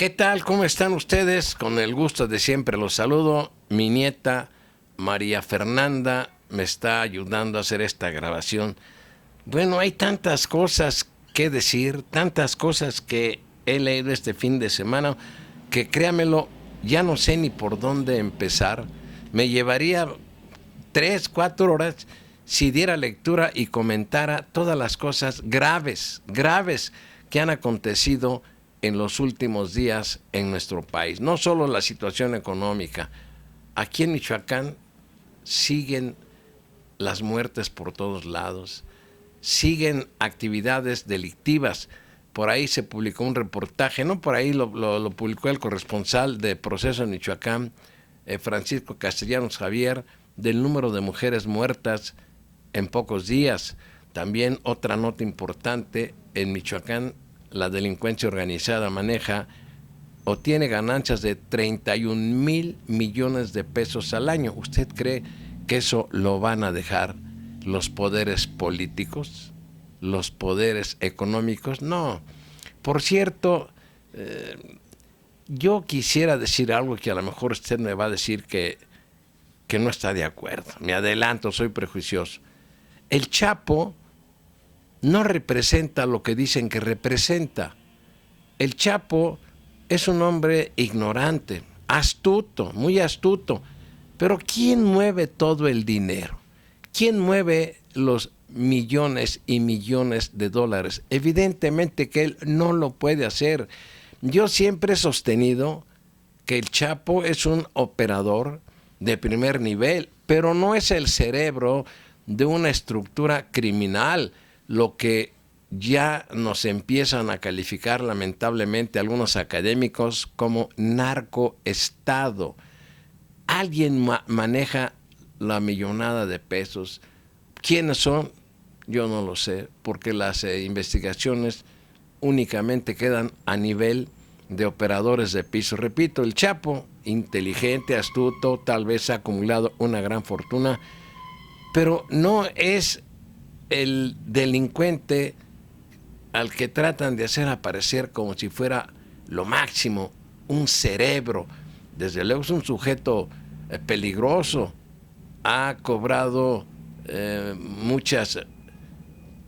¿Qué tal? ¿Cómo están ustedes? Con el gusto de siempre los saludo. Mi nieta María Fernanda me está ayudando a hacer esta grabación. Bueno, hay tantas cosas que decir, tantas cosas que he leído este fin de semana, que créamelo, ya no sé ni por dónde empezar. Me llevaría 3, 4 horas si diera lectura y comentara todas las cosas graves que han acontecido en los últimos días en nuestro país. No solo la situación económica. Aquí en Michoacán siguen las muertes por todos lados, siguen actividades delictivas. Por ahí se publicó un reportaje, no por ahí lo publicó el corresponsal de Proceso en Michoacán, Francisco Castellanos Javier, del número de mujeres muertas en pocos días. También otra nota importante: en Michoacán la delincuencia organizada maneja o tiene ganancias de 31,000 millones de pesos al año. ¿Usted cree que eso lo van a dejar los poderes políticos, los poderes económicos? No. Por cierto, yo quisiera decir algo que a lo mejor usted me va a decir que no está de acuerdo. Me adelanto, soy prejuicioso. El Chapo no representa lo que dicen que representa. El Chapo es un hombre ignorante, astuto, muy astuto. Pero ¿quién mueve todo el dinero? ¿Quién mueve los millones y millones de dólares? Evidentemente que él no lo puede hacer. Yo siempre he sostenido que el Chapo es un operador de primer nivel, pero no es el cerebro de una estructura criminal, lo que ya nos empiezan a calificar lamentablemente algunos académicos como narcoestado. Alguien maneja la millonada de pesos. ¿Quiénes son? Yo no lo sé, porque las investigaciones únicamente quedan a nivel de operadores de piso. Repito, el Chapo, inteligente, astuto, tal vez ha acumulado una gran fortuna, pero no es el delincuente al que tratan de hacer aparecer como si fuera lo máximo, un cerebro. Desde luego es un sujeto peligroso, ha cobrado muchas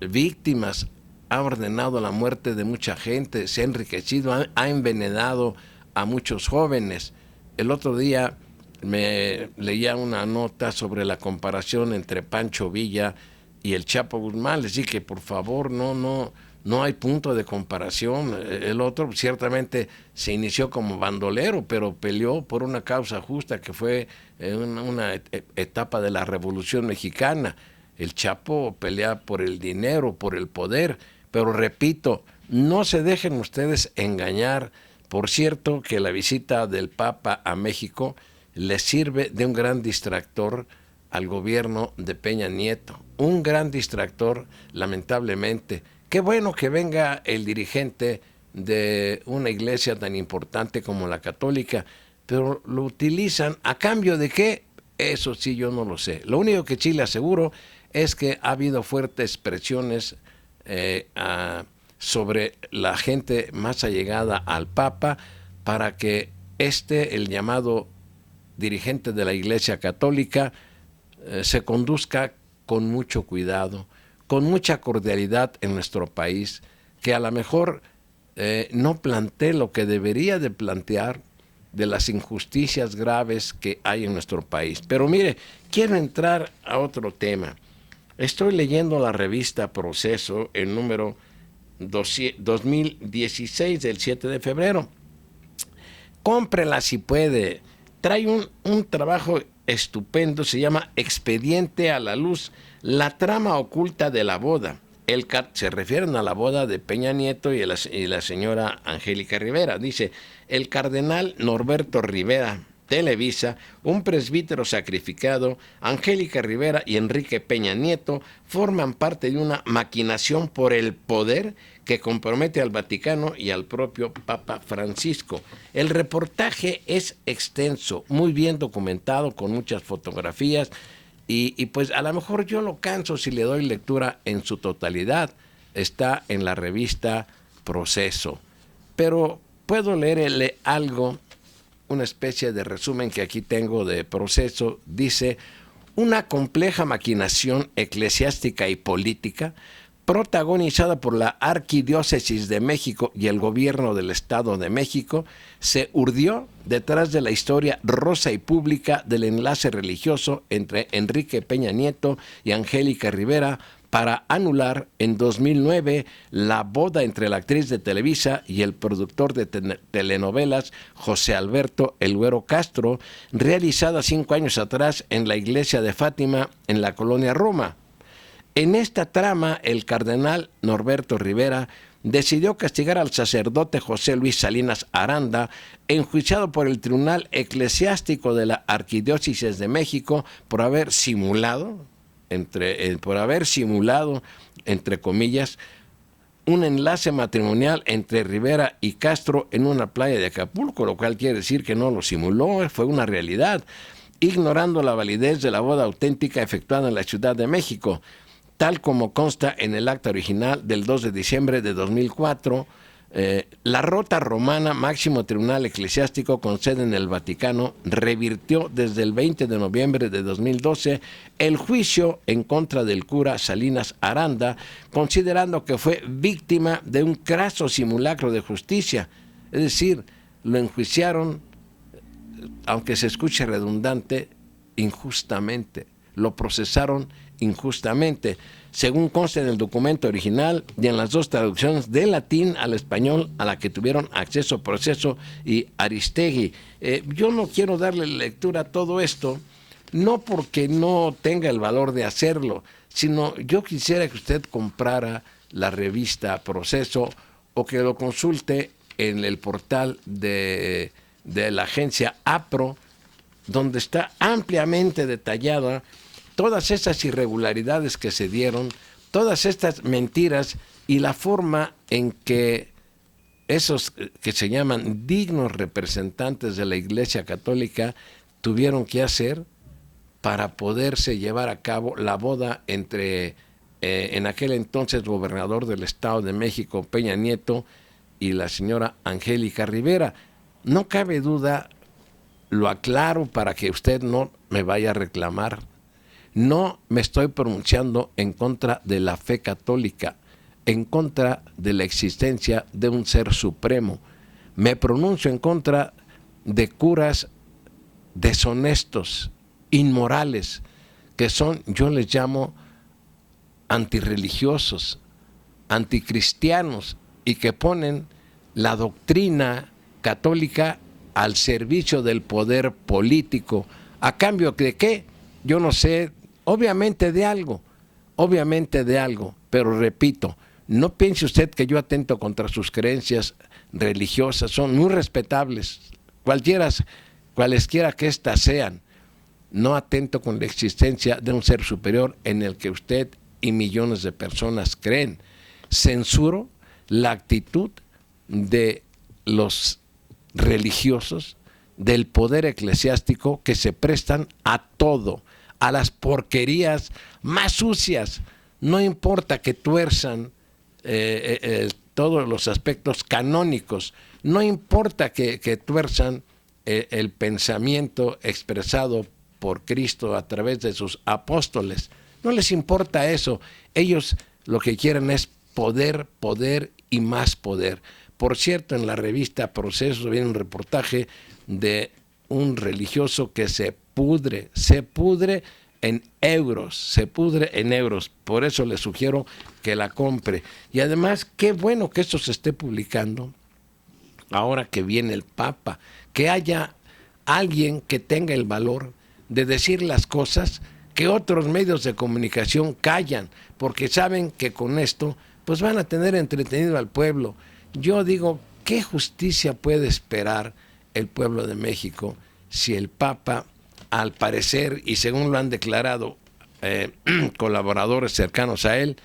víctimas, ha ordenado la muerte de mucha gente, se ha enriquecido, ha envenenado a muchos jóvenes. El otro día me leía una nota sobre la comparación entre Pancho Villa y el Chapo Guzmán. Les dije que por favor no hay punto de comparación. El otro ciertamente se inició como bandolero, pero peleó por una causa justa que fue una etapa de la Revolución Mexicana. El Chapo pelea por el dinero, por el poder, pero repito, no se dejen ustedes engañar. Por cierto, que la visita del Papa a México le sirve de un gran distractor al gobierno de Peña Nieto. Un gran distractor, lamentablemente. Qué bueno que venga el dirigente de una iglesia tan importante como la católica, pero lo utilizan ¿a cambio de qué? Eso sí yo no lo sé. Lo único que sí le aseguro es que ha habido fuertes presiones sobre la gente más allegada al Papa para que el llamado dirigente de la Iglesia Católica, se conduzca con mucho cuidado, con mucha cordialidad en nuestro país, que a lo mejor no plantee lo que debería de plantear de las injusticias graves que hay en nuestro país. Pero mire, quiero entrar a otro tema. Estoy leyendo la revista Proceso, el número 2016 del 7 de febrero. Cómprela si puede. Trae un trabajo estupendo, se llama Expediente a la Luz, la trama oculta de la boda. Se refieren a la boda de Peña Nieto y la señora Angélica Rivera. Dice: el cardenal Norberto Rivera, Televisa, un presbítero sacrificado, Angélica Rivera y Enrique Peña Nieto forman parte de una maquinación por el poder que compromete al Vaticano y al propio Papa Francisco. El reportaje es extenso, muy bien documentado, con muchas fotografías, y pues a lo mejor yo lo canso si le doy lectura en su totalidad. Está en la revista Proceso. Pero puedo leerle algo, una especie de resumen que aquí tengo de Proceso. Dice: una compleja maquinación eclesiástica y política protagonizada por la Arquidiócesis de México y el gobierno del Estado de México, se urdió detrás de la historia rosa y pública del enlace religioso entre Enrique Peña Nieto y Angélica Rivera para anular en 2009 la boda entre la actriz de Televisa y el productor de telenovelas José Alberto El Güero Castro, realizada 5 años atrás en la iglesia de Fátima en la colonia Roma. En esta trama, el cardenal Norberto Rivera decidió castigar al sacerdote José Luis Salinas Aranda, enjuiciado por el Tribunal Eclesiástico de la Arquidiócesis de México por haber simulado, entre comillas, un enlace matrimonial entre Rivera y Castro en una playa de Acapulco, lo cual quiere decir que no lo simuló, fue una realidad, ignorando la validez de la boda auténtica efectuada en la Ciudad de México, tal como consta en el acta original del 2 de diciembre de 2004, la Rota Romana, máximo tribunal eclesiástico con sede en el Vaticano, revirtió desde el 20 de noviembre de 2012 el juicio en contra del cura Salinas Aranda, considerando que fue víctima de un craso simulacro de justicia. Es decir, lo enjuiciaron, aunque se escuche redundante, injustamente. Lo procesaron injustamente, según consta en el documento original y en las 2 traducciones de latín al español a la que tuvieron acceso Proceso y Aristegui. Yo no quiero darle lectura a todo esto, no porque no tenga el valor de hacerlo, sino yo quisiera que usted comprara la revista Proceso o que lo consulte en el portal de la agencia APRO, donde está ampliamente detallada todas esas irregularidades que se dieron, todas estas mentiras y la forma en que esos que se llaman dignos representantes de la Iglesia Católica tuvieron que hacer para poderse llevar a cabo la boda entre en aquel entonces gobernador del Estado de México, Peña Nieto, y la señora Angélica Rivera. No cabe duda, lo aclaro para que usted no me vaya a reclamar. No me estoy pronunciando en contra de la fe católica, en contra de la existencia de un ser supremo. Me pronuncio en contra de curas deshonestos, inmorales, que son, yo les llamo, antirreligiosos, anticristianos, y que ponen la doctrina católica al servicio del poder político. ¿A cambio de qué? Yo no sé. Obviamente de algo, pero repito, no piense usted que yo atento contra sus creencias religiosas, son muy respetables, cualesquiera que éstas sean. No atento con la existencia de un ser superior en el que usted y millones de personas creen. Censuro la actitud de los religiosos, del poder eclesiástico, que se prestan a todo, a las porquerías más sucias. No importa que tuerzan todos los aspectos canónicos, no importa que tuerzan el pensamiento expresado por Cristo a través de sus apóstoles. No les importa eso. Ellos lo que quieren es poder, poder y más poder. Por cierto, en la revista Proceso viene un reportaje de un religioso que se pudre en euros, por eso le sugiero que la compre. Y además, qué bueno que esto se esté publicando ahora que viene el Papa, que haya alguien que tenga el valor de decir las cosas que otros medios de comunicación callan, porque saben que con esto pues van a tener entretenido al pueblo. Yo digo, ¿qué justicia puede esperar el pueblo de México si el Papa, al parecer, y según lo han declarado colaboradores cercanos a él,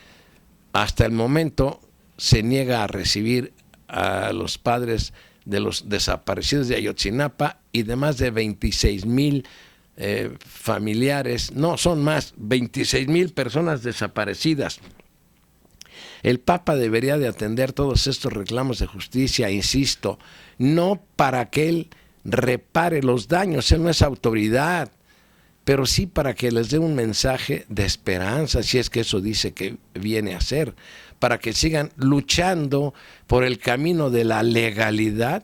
hasta el momento se niega a recibir a los padres de los desaparecidos de Ayotzinapa y de más de 26,000 familiares, no, son más, 26,000 personas desaparecidas? El Papa debería de atender todos estos reclamos de justicia, insisto, no para que él repare los daños, él no es autoridad, pero sí para que les dé un mensaje de esperanza, si es que eso dice que viene a hacer, para que sigan luchando por el camino de la legalidad,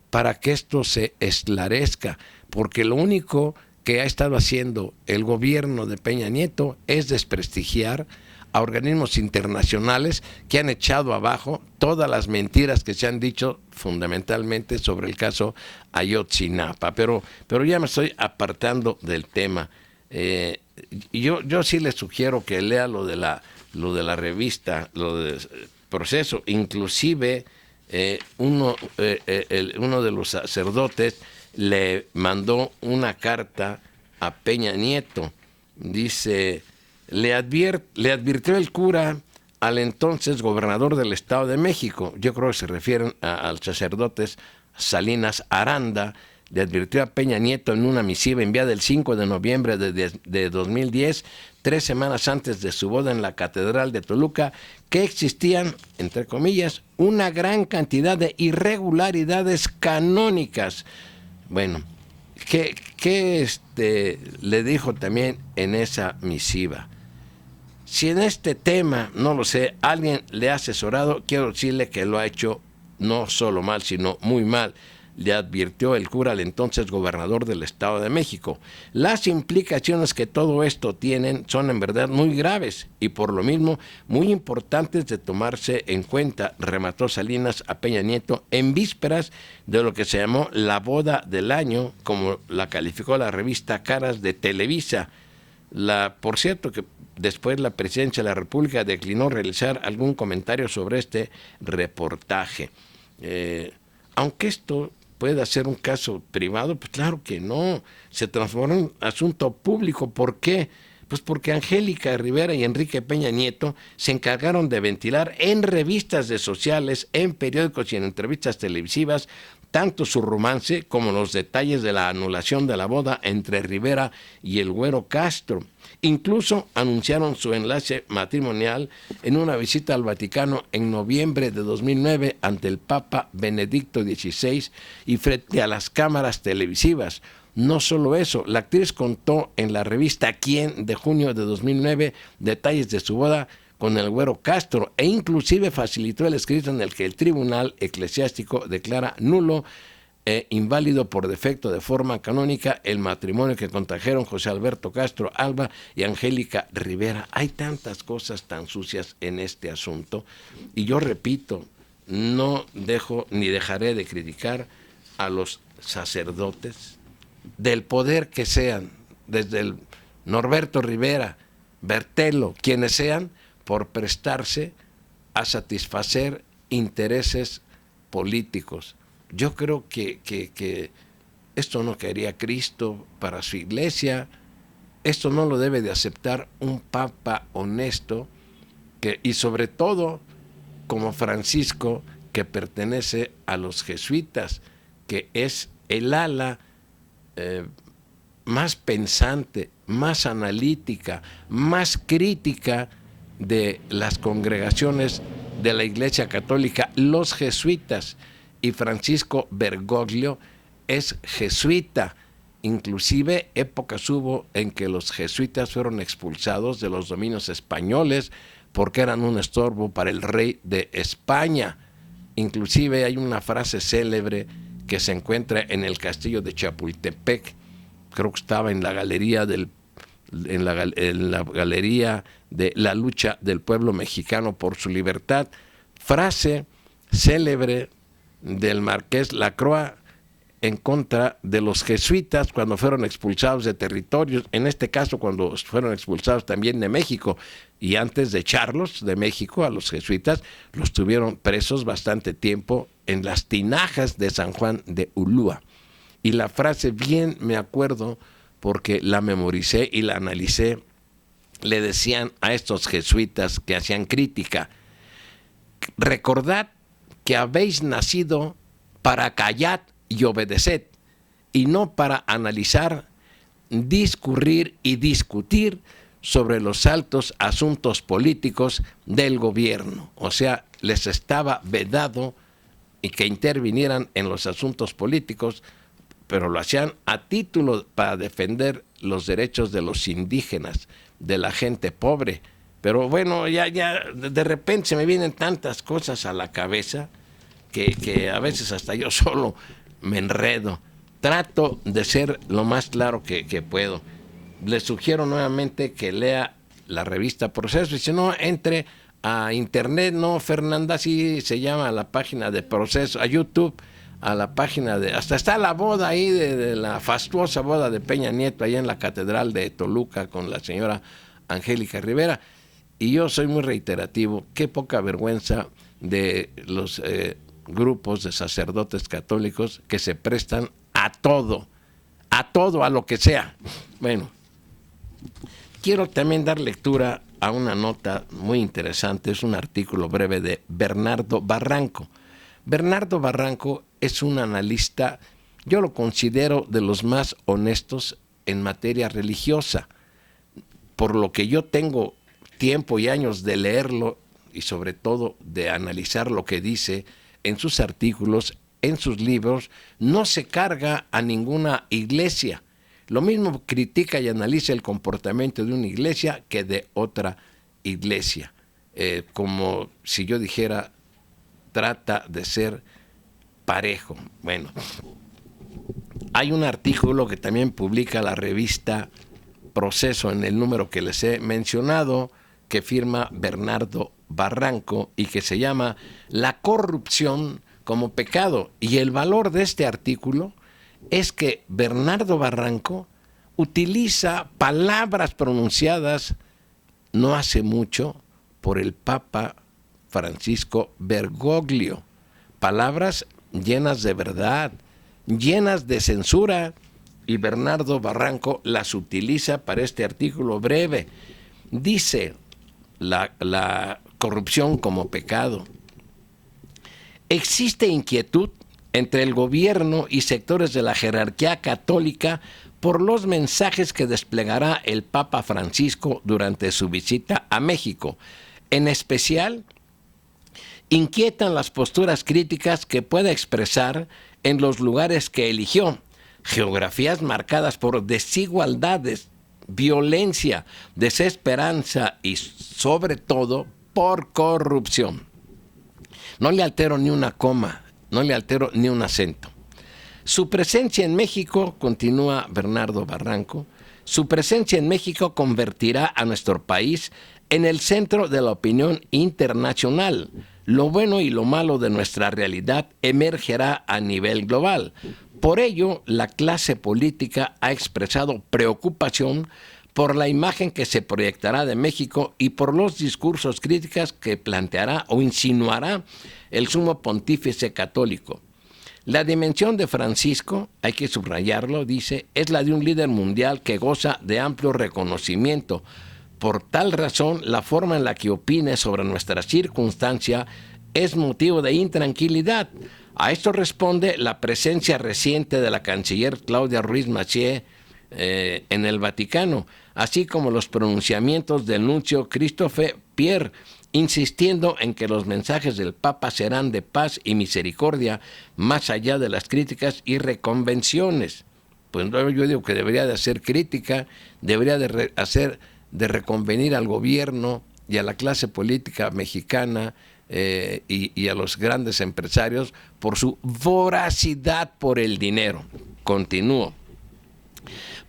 para que esto se esclarezca, porque lo único que ha estado haciendo el gobierno de Peña Nieto es desprestigiar a organismos internacionales que han echado abajo todas las mentiras que se han dicho fundamentalmente sobre el caso Ayotzinapa. Pero ya me estoy apartando del tema. Yo sí le sugiero que lea lo de la revista, lo de Proceso, inclusive uno de los sacerdotes le mandó una carta a Peña Nieto. Dice: le advirtió el cura al entonces gobernador del Estado de México, yo creo que se refieren al sacerdote Salinas Aranda, le advirtió a Peña Nieto en una misiva enviada el 5 de noviembre de 2010, 3 semanas antes de su boda en la Catedral de Toluca, que existían, entre comillas, una gran cantidad de irregularidades canónicas. Bueno, ¿qué le dijo también en esa misiva? Si en este tema, no lo sé, alguien le ha asesorado, quiero decirle que lo ha hecho no solo mal, sino muy mal. Le advirtió el cura al entonces gobernador del Estado de México. Las implicaciones que todo esto tienen son en verdad muy graves y por lo mismo muy importantes de tomarse en cuenta, remató Salinas a Peña Nieto en vísperas de lo que se llamó la boda del año, como la calificó la revista Caras de Televisa. Por cierto, que después la Presidencia de la República declinó realizar algún comentario sobre este reportaje. Aunque esto pueda ser un caso privado, pues claro que no, se transformó en un asunto público. ¿Por qué? Pues porque Angélica Rivera y Enrique Peña Nieto se encargaron de ventilar en revistas sociales, en periódicos y en entrevistas televisivas tanto su romance como los detalles de la anulación de la boda entre Rivera y el Güero Castro. Incluso anunciaron su enlace matrimonial en una visita al Vaticano en noviembre de 2009 ante el Papa Benedicto XVI y frente a las cámaras televisivas. No solo eso, la actriz contó en la revista Quién de junio de 2009 detalles de su boda con el Güero Castro e inclusive facilitó el escrito en el que el Tribunal Eclesiástico declara nulo e inválido por defecto de forma canónica el matrimonio que contrajeron José Alberto Castro Alba y Angélica Rivera. Hay tantas cosas tan sucias en este asunto y yo repito, no dejo ni dejaré de criticar a los sacerdotes del poder que sean, desde el Norberto Rivera, Bertelo, quienes sean, por prestarse a satisfacer intereses políticos. Yo creo que esto no quería Cristo para su iglesia, esto no lo debe de aceptar un papa honesto, y sobre todo como Francisco, que pertenece a los jesuitas, que es el ala más pensante, más analítica, más crítica de las congregaciones de la Iglesia Católica, los jesuitas, y Francisco Bergoglio es jesuita. Inclusive épocas hubo en que los jesuitas fueron expulsados de los dominios españoles porque eran un estorbo para el rey de España. Inclusive hay una frase célebre que se encuentra en el castillo de Chapultepec, creo que estaba en la galería en la galería de la lucha del pueblo mexicano por su libertad, frase célebre del marqués Lacroix en contra de los jesuitas cuando fueron expulsados de territorios, en este caso cuando fueron expulsados también de México, y antes de echarlos de México a los jesuitas, los tuvieron presos bastante tiempo en las tinajas de San Juan de Ulúa. Y la frase bien me acuerdo porque la memoricé y la analicé. Le decían a estos jesuitas que hacían crítica: recordad que habéis nacido para callad y obedeced, y no para analizar, discurrir y discutir sobre los altos asuntos políticos del gobierno. O sea, les estaba vedado y que intervinieran en los asuntos políticos, pero lo hacían a título para defender los derechos de los indígenas, de la gente pobre. Pero bueno, ya de repente se me vienen tantas cosas a la cabeza que a veces hasta yo solo me enredo. Trato de ser lo más claro que puedo. Les sugiero nuevamente que lea la revista Proceso, y si no, entre a internet, no, Fernanda, así se llama la página de Proceso, a YouTube, a la página de, hasta está la boda ahí de la fastuosa boda de Peña Nieto, allá en la Catedral de Toluca, con la señora Angélica Rivera. Y yo soy muy reiterativo, qué poca vergüenza de los grupos de sacerdotes católicos que se prestan a todo, a lo que sea. Bueno, quiero también dar lectura a una nota muy interesante, es un artículo breve de Bernardo Barranco. Bernardo Barranco es un analista, yo lo considero de los más honestos en materia religiosa, por lo que yo tengo tiempo y años de leerlo y sobre todo de analizar lo que dice en sus artículos, en sus libros, no se carga a ninguna iglesia. Lo mismo critica y analiza el comportamiento de una iglesia que de otra iglesia. Como si yo dijera, trata de ser parejo. Bueno, hay un artículo que también publica la revista Proceso en el número que les he mencionado, que firma Bernardo Barranco y que se llama La corrupción como pecado. Y el valor de este artículo es que Bernardo Barranco utiliza palabras pronunciadas no hace mucho por el Papa Francisco Bergoglio, palabras llenas de verdad, llenas de censura, y Bernardo Barranco las utiliza para este artículo breve. Dice la corrupción como pecado. Existe inquietud entre el gobierno y sectores de la jerarquía católica por los mensajes que desplegará el Papa Francisco durante su visita a México. En especial, inquietan las posturas críticas que pueda expresar en los lugares que eligió, geografías marcadas por desigualdades, violencia, desesperanza y, sobre todo, por corrupción. No le altero ni una coma, no le altero ni un acento. Su presencia en México, continúa Bernardo Barranco, su presencia en México convertirá a nuestro país en el centro de la opinión internacional. Lo bueno y lo malo de nuestra realidad emergerá a nivel global. Por ello, la clase política ha expresado preocupación por la imagen que se proyectará de México y por los discursos críticos que planteará o insinuará el sumo pontífice católico. La dimensión de Francisco, hay que subrayarlo, dice, es la de un líder mundial que goza de amplio reconocimiento. Por tal razón, la forma en la que opine sobre nuestra circunstancia es motivo de intranquilidad. A esto responde la presencia reciente de la canciller Claudia Ruiz Massieu en el Vaticano, así como los pronunciamientos del nuncio Christophe Pierre, insistiendo en que los mensajes del Papa serán de paz y misericordia, más allá de las críticas y reconvenciones. Pues yo digo que debería de hacer crítica, debería de reconvenir al gobierno y a la clase política mexicana y a los grandes empresarios por su voracidad por el dinero. Continúo.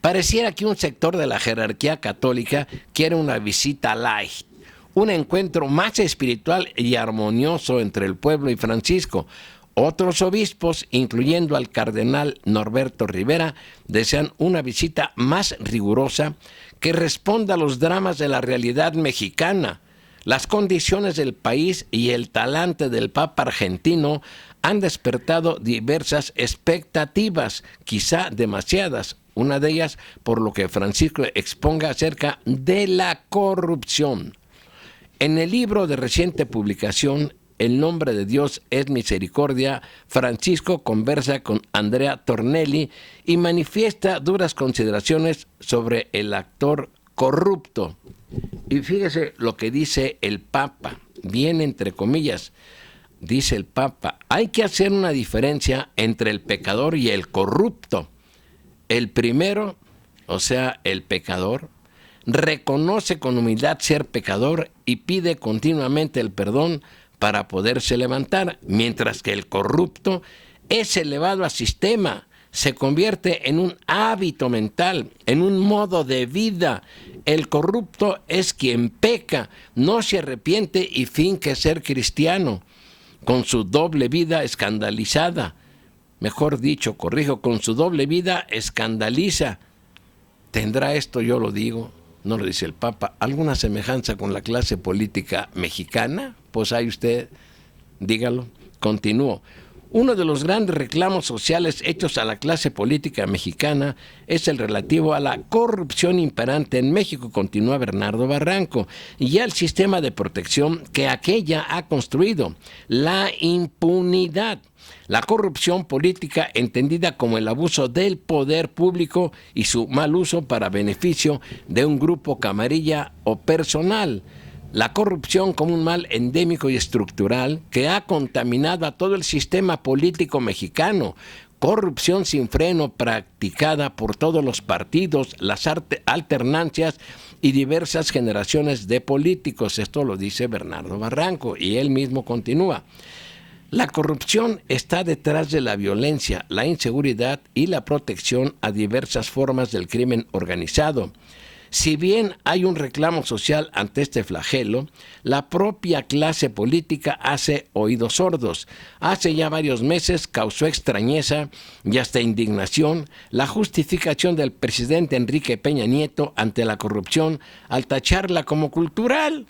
Pareciera que un sector de la jerarquía católica quiere una visita light, un encuentro más espiritual y armonioso entre el pueblo y Francisco. Otros obispos, incluyendo al cardenal Norberto Rivera, desean una visita más rigurosa que responda a los dramas de la realidad mexicana. Las condiciones del país y el talante del Papa argentino han despertado diversas expectativas, quizá demasiadas. Una de ellas por lo que Francisco exponga acerca de la corrupción. En el libro de reciente publicación, El nombre de Dios es misericordia, Francisco conversa con Andrea Tornelli y manifiesta duras consideraciones sobre el actor corrupto. Y fíjese lo que dice el Papa, bien entre comillas, dice el Papa, hay que hacer una diferencia entre el pecador y el corrupto. El primero, o sea, el pecador, reconoce con humildad ser pecador y pide continuamente el perdón para poderse levantar, mientras que el corrupto es elevado al sistema, se convierte en un hábito mental, en un modo de vida. El corrupto es quien peca, no se arrepiente y finge ser cristiano, con su doble vida escandalizada. Mejor dicho, corrijo, con su doble vida escandaliza. ¿Tendrá esto, yo lo digo, no lo dice el Papa, alguna semejanza con la clase política mexicana? Pues ahí usted, dígalo. Continúo. Uno de los grandes reclamos sociales hechos a la clase política mexicana es el relativo a la corrupción imperante en México, continúa Bernardo Barranco, y al sistema de protección que aquella ha construido, la impunidad. La corrupción política entendida como el abuso del poder público y su mal uso para beneficio de un grupo camarilla o personal. La corrupción como un mal endémico y estructural que ha contaminado a todo el sistema político mexicano. Corrupción sin freno practicada por todos los partidos, las alternancias y diversas generaciones de políticos. Esto lo dice Bernardo Barranco y él mismo continúa. La corrupción está detrás de la violencia, la inseguridad y la protección a diversas formas del crimen organizado. Si bien hay un reclamo social ante este flagelo, la propia clase política hace oídos sordos. Hace ya varios meses causó extrañeza y hasta indignación la justificación del presidente Enrique Peña Nieto ante la corrupción al tacharla como cultural.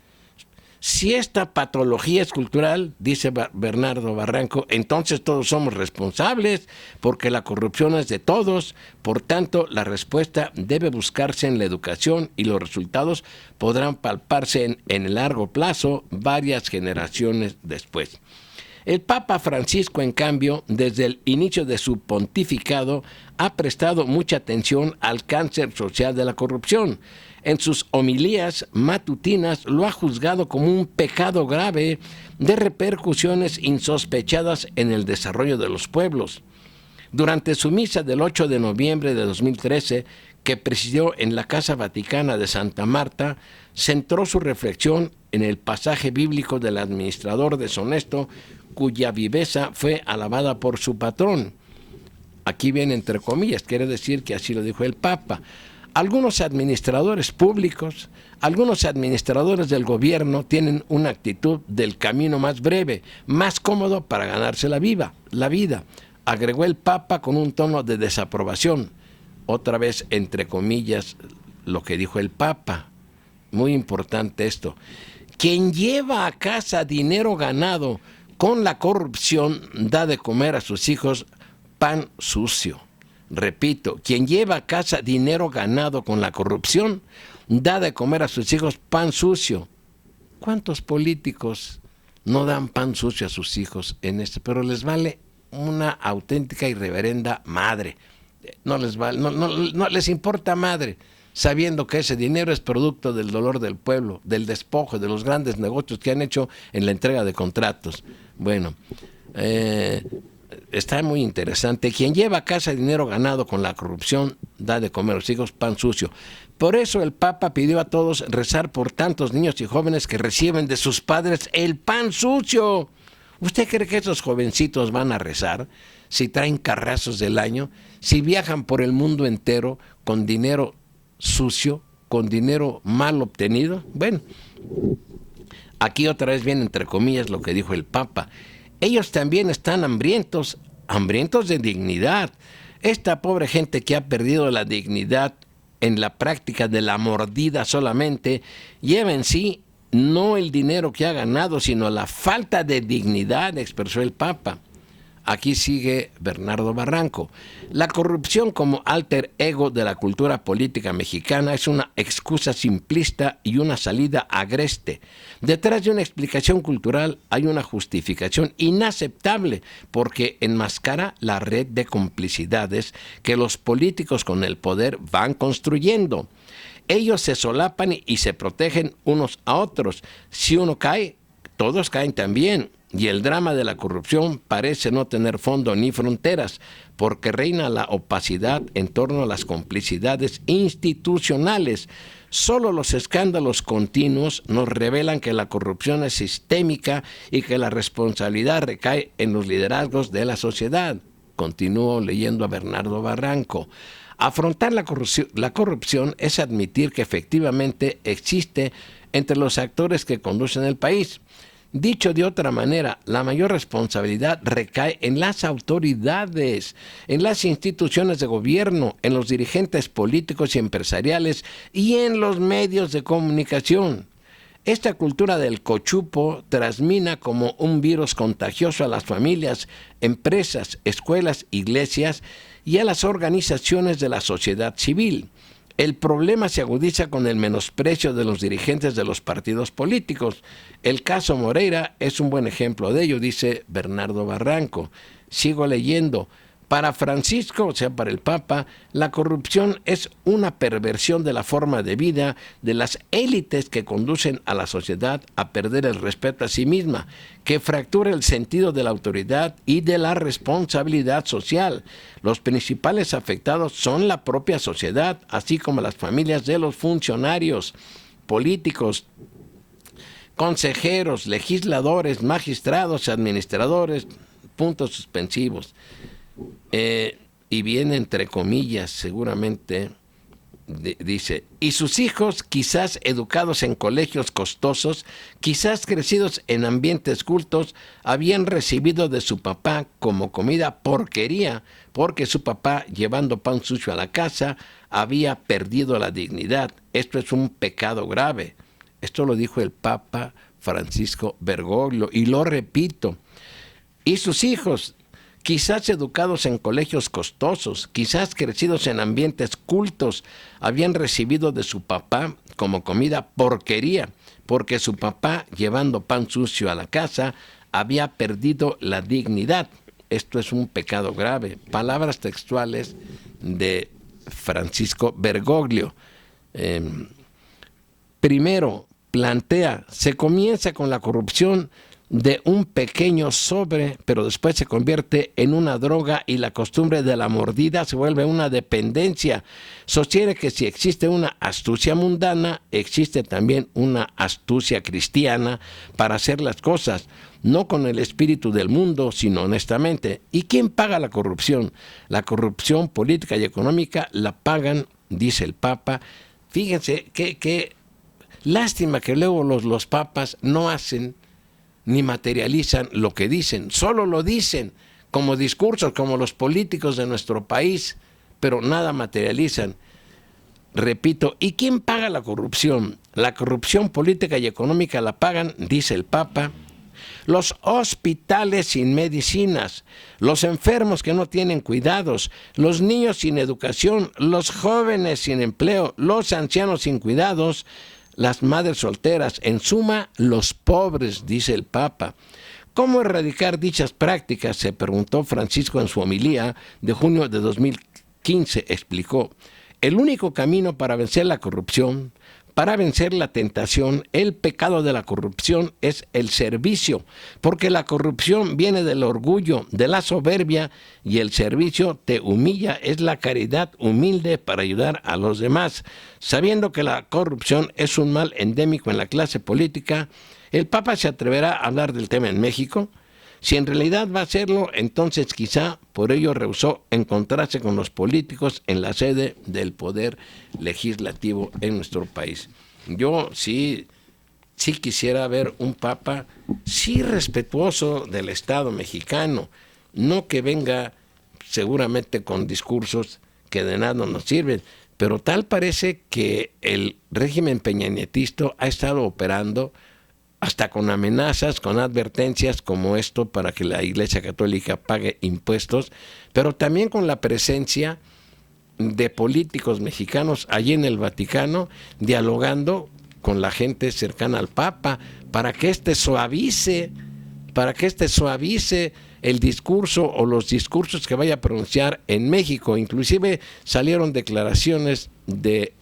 Si esta patología es cultural, dice Bernardo Barranco, entonces todos somos responsables, porque la corrupción es de todos. Por tanto, la respuesta debe buscarse en la educación y los resultados podrán palparse en el largo plazo, varias generaciones después. El Papa Francisco, en cambio, desde el inicio de su pontificado, ha prestado mucha atención al cáncer social de la corrupción. En sus homilías matutinas lo ha juzgado como un pecado grave de repercusiones insospechadas en el desarrollo de los pueblos. Durante su misa del 8 de noviembre de 2013, que presidió en la Casa Vaticana de Santa Marta, centró su reflexión en el pasaje bíblico del administrador deshonesto, cuya viveza fue alabada por su patrón. Aquí viene entre comillas, quiere decir que así lo dijo el Papa. Algunos administradores públicos, algunos administradores del gobierno tienen una actitud del camino más breve, más cómodo para ganarse la vida, agregó el Papa con un tono de desaprobación. Otra vez, entre comillas, lo que dijo el Papa. Muy importante esto. Quien lleva a casa dinero ganado con la corrupción da de comer a sus hijos pan sucio. Repito, quien lleva a casa dinero ganado con la corrupción, da de comer a sus hijos pan sucio. ¿Cuántos políticos no dan pan sucio a sus hijos en esto? Pero les vale una auténtica y reverenda madre. No les importa madre, sabiendo que ese dinero es producto del dolor del pueblo, del despojo, de los grandes negocios que han hecho en la entrega de contratos. Bueno, está muy interesante. Quien lleva a casa dinero ganado con la corrupción da de comer a los hijos pan sucio. Por eso el Papa pidió a todos rezar por tantos niños y jóvenes que reciben de sus padres el pan sucio. ¿Usted cree que esos jovencitos van a rezar si traen carrazos del año, si viajan por el mundo entero con dinero sucio, con dinero mal obtenido? Bueno, aquí otra vez viene entre comillas lo que dijo el Papa. Ellos también están hambrientos de dignidad. Esta pobre gente que ha perdido la dignidad en la práctica de la mordida solamente, lleva en sí no el dinero que ha ganado, sino la falta de dignidad, expresó el Papa. Aquí sigue Bernardo Barranco. La corrupción como alter ego de la cultura política mexicana es una excusa simplista y una salida agreste. Detrás de una explicación cultural hay una justificación inaceptable porque enmascara la red de complicidades que los políticos con el poder van construyendo. ellos se solapan y se protegen unos a otros. Si uno cae, todos caen también. Y el drama de la corrupción parece no tener fondo ni fronteras, porque reina la opacidad en torno a las complicidades institucionales. Solo los escándalos continuos nos revelan que la corrupción es sistémica y que la responsabilidad recae en los liderazgos de la sociedad. Continúo leyendo a Bernardo Barranco. Afrontar la corrupción es admitir que efectivamente existe entre los actores que conducen el país. Dicho de otra manera, la mayor responsabilidad recae en las autoridades, en las instituciones de gobierno, en los dirigentes políticos y empresariales y en los medios de comunicación. Esta cultura del cochupo transmina como un virus contagioso a las familias, empresas, escuelas, iglesias y a las organizaciones de la sociedad civil. El problema se agudiza con el menosprecio de los dirigentes de los partidos políticos. El caso Moreira es un buen ejemplo de ello, dice Bernardo Barranco. Sigo leyendo. Para Francisco, o sea, para el Papa, la corrupción es una perversión de la forma de vida de las élites que conducen a la sociedad a perder el respeto a sí misma, que fractura el sentido de la autoridad y de la responsabilidad social. Los principales afectados son la propia sociedad, así como las familias de los funcionarios políticos, consejeros, legisladores, magistrados, administradores, puntos suspensivos. Y viene entre comillas, seguramente, dice, y sus hijos, quizás educados en colegios costosos, quizás crecidos en ambientes cultos, habían recibido de su papá como comida porquería, porque su papá, llevando pan sucio a la casa, había perdido la dignidad. Esto es un pecado grave. Esto lo dijo el Papa Francisco Bergoglio, y lo repito. Y sus hijos, quizás educados en colegios costosos, quizás crecidos en ambientes cultos, habían recibido de su papá como comida porquería, porque su papá, llevando pan sucio a la casa, había perdido la dignidad. Esto es un pecado grave. Palabras textuales de Francisco Bergoglio. Primero, plantea, se comienza con la corrupción de un pequeño sobre, pero después se convierte en una droga y la costumbre de la mordida se vuelve una dependencia. Sostiene que si existe una astucia mundana, existe también una astucia cristiana para hacer las cosas, no con el espíritu del mundo, sino honestamente. ¿Y quién paga la corrupción? La corrupción política y económica la pagan, dice el Papa. Fíjense que lástima que luego los papas no hacen ni materializan lo que dicen, solo lo dicen como discursos, como los políticos de nuestro país, pero nada materializan. Repito, ¿y quién paga la corrupción? La corrupción política y económica la pagan, dice el Papa, los hospitales sin medicinas, los enfermos que no tienen cuidados, los niños sin educación, los jóvenes sin empleo, los ancianos sin cuidados, las madres solteras, en suma, los pobres, dice el Papa. ¿Cómo erradicar dichas prácticas?, se preguntó Francisco en su homilía de junio de 2015. Explicó, el único camino para vencer la corrupción, para vencer la tentación, el pecado de la corrupción es el servicio, porque la corrupción viene del orgullo, de la soberbia, y el servicio te humilla, es la caridad humilde para ayudar a los demás. Sabiendo que la corrupción es un mal endémico en la clase política, ¿el Papa se atreverá a hablar del tema en México? Si en realidad va a hacerlo, entonces quizá por ello rehusó encontrarse con los políticos en la sede del poder legislativo en nuestro país. Yo sí quisiera ver un Papa, sí respetuoso del Estado mexicano, no que venga seguramente con discursos que de nada nos sirven, pero tal parece que el régimen peñanietista ha estado operando hasta con amenazas, con advertencias como esto para que la Iglesia Católica pague impuestos, pero también con la presencia de políticos mexicanos allí en el Vaticano, dialogando con la gente cercana al Papa, para que éste suavice el discurso o los discursos que vaya a pronunciar en México. Inclusive salieron declaraciones de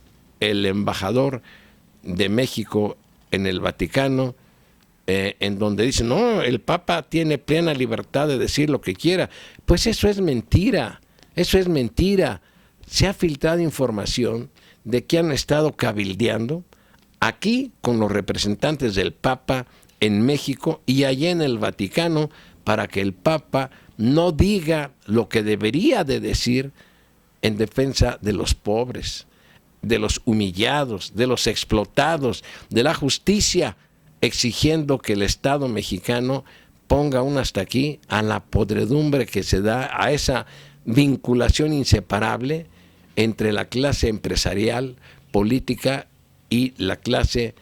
el embajador de México en el Vaticano, en donde dice, no, el Papa tiene plena libertad de decir lo que quiera. Pues eso es mentira, eso es mentira. Se ha filtrado información de que han estado cabildeando aquí con los representantes del Papa en México y allá en el Vaticano para que el Papa no diga lo que debería de decir en defensa de los pobres, de los humillados, de los explotados, de la justicia, exigiendo que el Estado mexicano ponga un hasta aquí a la podredumbre que se da, a esa vinculación inseparable entre la clase empresarial, política y la clase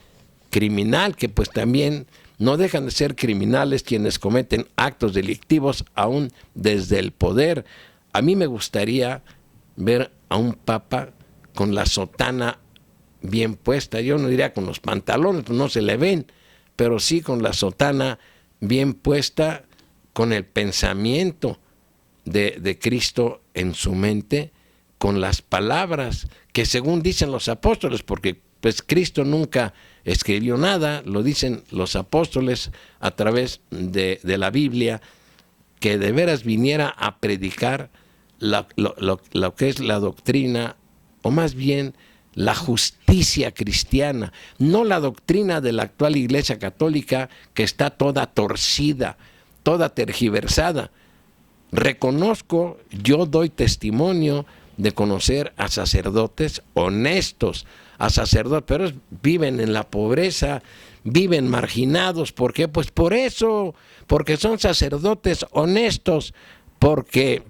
criminal, que pues también no dejan de ser criminales quienes cometen actos delictivos aún desde el poder. A mí me gustaría ver a un papa con la sotana bien puesta, yo no diría con los pantalones, no se le ven, pero sí con la sotana bien puesta, con el pensamiento de Cristo en su mente, con las palabras que según dicen los apóstoles, porque pues Cristo nunca escribió nada, lo dicen los apóstoles a través de la Biblia, que de veras viniera a predicar lo que es la doctrina, o más bien la justicia cristiana, no la doctrina de la actual Iglesia Católica que está toda torcida, toda tergiversada. Reconozco, yo doy testimonio de conocer a sacerdotes honestos, a sacerdotes, pero viven en la pobreza, viven marginados. ¿Por qué? Pues por eso, porque son sacerdotes honestos, porque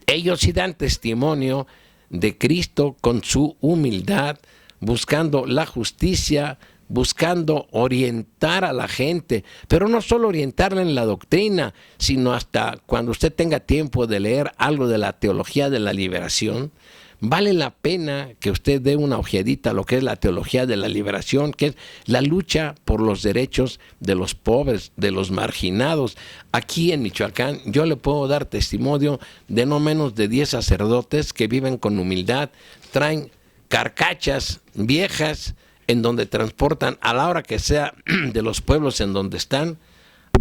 ellos sí dan testimonio de Cristo con su humildad, buscando la justicia, buscando orientar a la gente, pero no solo orientarla en la doctrina, sino hasta cuando usted tenga tiempo de leer algo de la teología de la liberación, vale la pena que usted dé una ojeadita a lo que es la teología de la liberación, que es la lucha por los derechos de los pobres, de los marginados. Aquí en Michoacán yo le puedo dar testimonio de no menos de 10 sacerdotes que viven con humildad, traen carcachas viejas en donde transportan a la hora que sea de los pueblos en donde están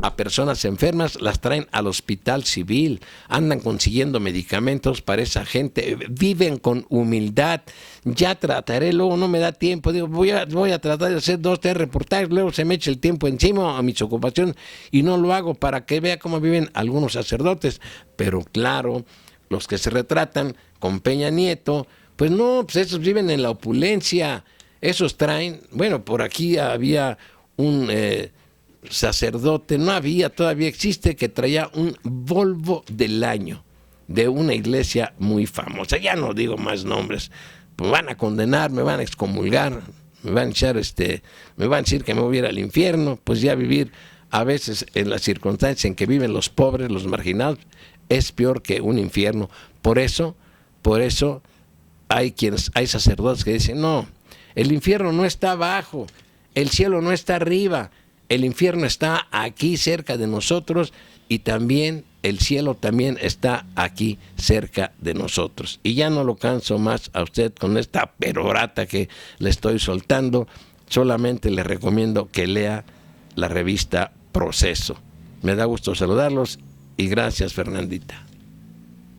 a personas enfermas, las traen al hospital civil, andan consiguiendo medicamentos para esa gente, viven con humildad. Ya trataré, luego no me da tiempo, digo, voy a tratar de hacer 2, 3 reportajes, luego se me echa el tiempo encima a mis ocupaciones y no lo hago para que vea cómo viven algunos sacerdotes. Pero claro, los que se retratan con Peña Nieto, pues no, pues esos viven en la opulencia, esos traen, bueno, por aquí había un sacerdote, no había, todavía existe, que traía un Volvo del año de una iglesia muy famosa. Ya no digo más nombres, me van a condenar, me van a excomulgar, me van a echar me van a decir que me voy a ir al infierno. Pues ya vivir a veces en las circunstancias en que viven los pobres, los marginados, es peor que un infierno. Por eso hay sacerdotes que dicen, no, el infierno no está abajo, el cielo no está arriba, el infierno está aquí cerca de nosotros y también el cielo también está aquí cerca de nosotros. Y ya no lo canso más a usted con esta perorata que le estoy soltando, solamente le recomiendo que lea la revista Proceso. Me da gusto saludarlos y gracias, Fernandita.